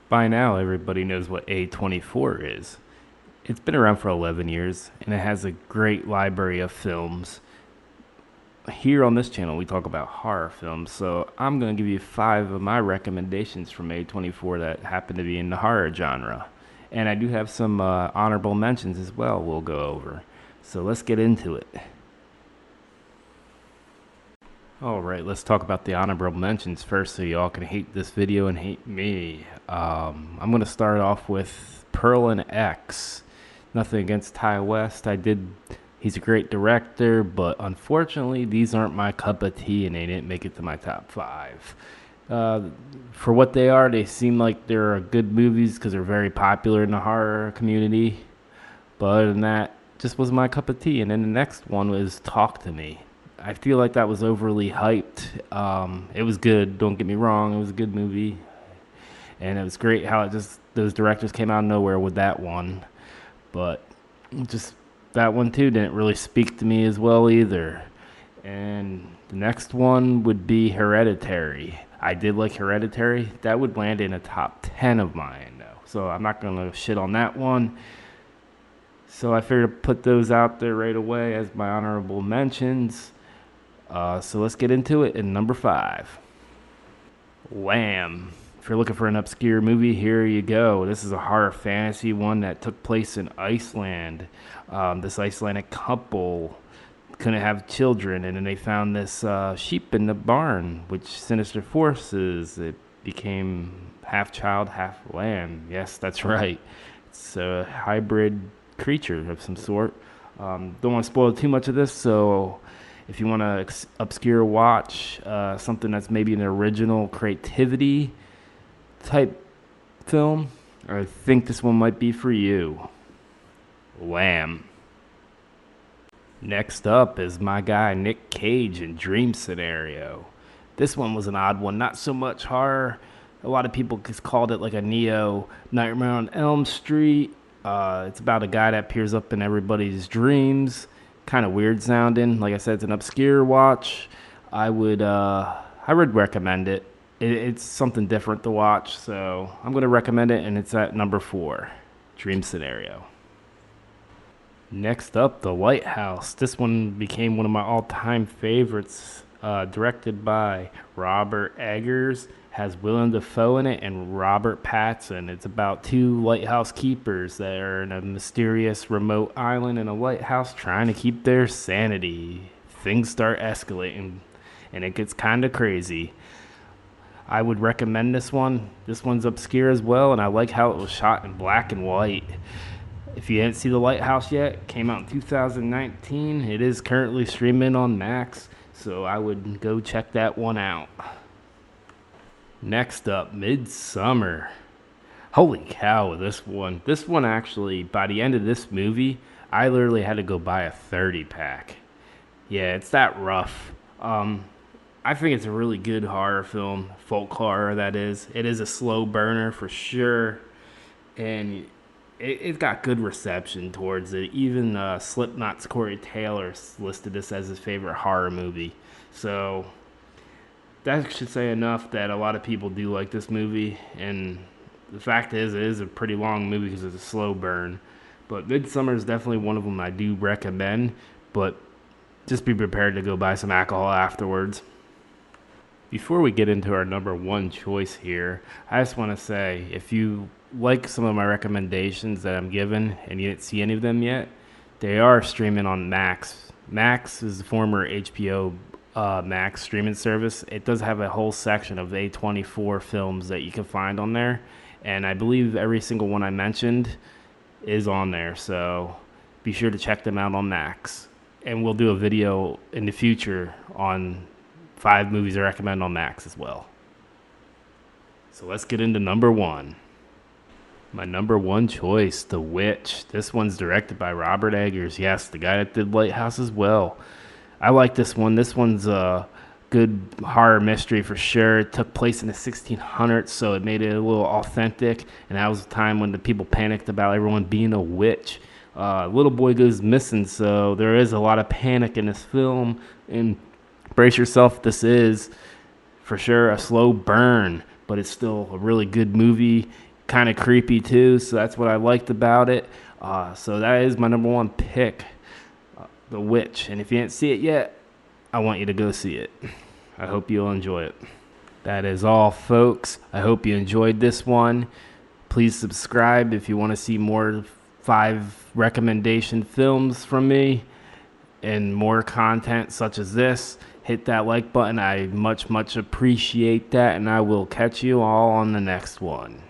By now, everybody knows what A24 is. It's been around for 11 years, and it has a great library of films. Here on this channel, we talk about horror films, so I'm going to give you 5 of my recommendations from A24 that happen to be in the horror genre. And I do have some honorable mentions as well we'll go over. So let's get into it. Alright, let's talk about the honorable mentions first so y'all can hate this video and hate me. I'm going to start off with Pearl and X. Nothing against Ty West. He's a great director, but unfortunately these aren't my cup of tea and they didn't make it to my top 5. For what they are, they seem like they're good movies because they're very popular in the horror community. But other than that, just wasn't my cup of tea. And then the next one was Talk to Me. I feel like that was overly hyped. It was good. Don't get me wrong. It was a good movie, and it was great how those directors came out of nowhere with that one. But just that one too didn't really speak to me as well either. And the next one would be Hereditary. I did like Hereditary. That would land in a top 10 of mine though, so I'm not gonna shit on that one. So I figured to put those out there right away as my honorable mentions. So let's get into it. In number 5, Lamb. If you're looking for an obscure movie, here you go. This is a horror fantasy one that took place in Iceland. This Icelandic couple couldn't have children, and then they found this sheep in the barn, which sinister forces. It became half child, half lamb. Yes, that's right. It's a hybrid creature of some sort. Don't want to spoil too much of this, so if you want to obscure watch something that's maybe an original creativity type film, I think this one might be for you. Lamb. Next up is my guy Nick Cage in Dream Scenario. This one was an odd one, not so much horror. A lot of people just called it like a Neo Nightmare on Elm Street. It's about a guy that appears up in everybody's dreams. Kind of weird sounding. Like I said, it's an obscure watch. I would recommend it. It's something different to watch, so I'm going to recommend it, and it's at number 4, Dream Scenario. Next up, The Lighthouse. This one became one of my all-time favorites. Directed by Robert Eggers, has Willem Dafoe in it and Robert Pattinson. It's about 2 lighthouse keepers that are in a mysterious remote island in a lighthouse trying to keep their sanity. Things start escalating, and it gets kind of crazy. I would recommend this one. This one's obscure as well, and I like how it was shot in black and white. If you didn't see The Lighthouse yet, it came out in 2019. It is currently streaming on Max, so I would go check that one out. Next up, Midsummer. Holy cow, this one. This one actually, by the end of this movie, I literally had to go buy a 30-pack. Yeah, it's that rough. I think it's a really good horror film, folk horror that is. It is a slow burner for sure, and it got good reception towards it. Even Slipknot's Corey Taylor listed this as his favorite horror movie. So that should say enough that a lot of people do like this movie, and the fact is it is a pretty long movie because it's a slow burn. But Midsummer is definitely one of them I do recommend, but just be prepared to go buy some alcohol afterwards. Before we get into our number 1 choice here, I just want to say, if you like some of my recommendations that I'm giving and you didn't see any of them yet, they are streaming on Max. Max is the former HBO Max streaming service. It does have a whole section of A24 films that you can find on there, and I believe every single one I mentioned is on there, so be sure to check them out on Max. And we'll do a video in the future on 5 movies I recommend on Max as well. So let's get into number 1. My number 1 choice, The Witch. This one's directed by Robert Eggers. Yes, the guy that did Lighthouse as well. I like this one. This one's a good horror mystery for sure. It took place in the 1600s, so it made it a little authentic. And that was a time when the people panicked about everyone being a witch. Little boy goes missing, so there is a lot of panic in this film. And brace yourself, this is for sure a slow burn, but it's still a really good movie. kind of creepy too, so that's what I liked about it. So that is my number one pick, The Witch. And if you didn't see it yet, I want you to go see it. I hope you'll enjoy it. That is all, folks. I hope you enjoyed this one. Please subscribe if you want to see more 5 recommendation films from me and more content such as this. Hit that like button. I much appreciate that, and I will catch you all on the next one.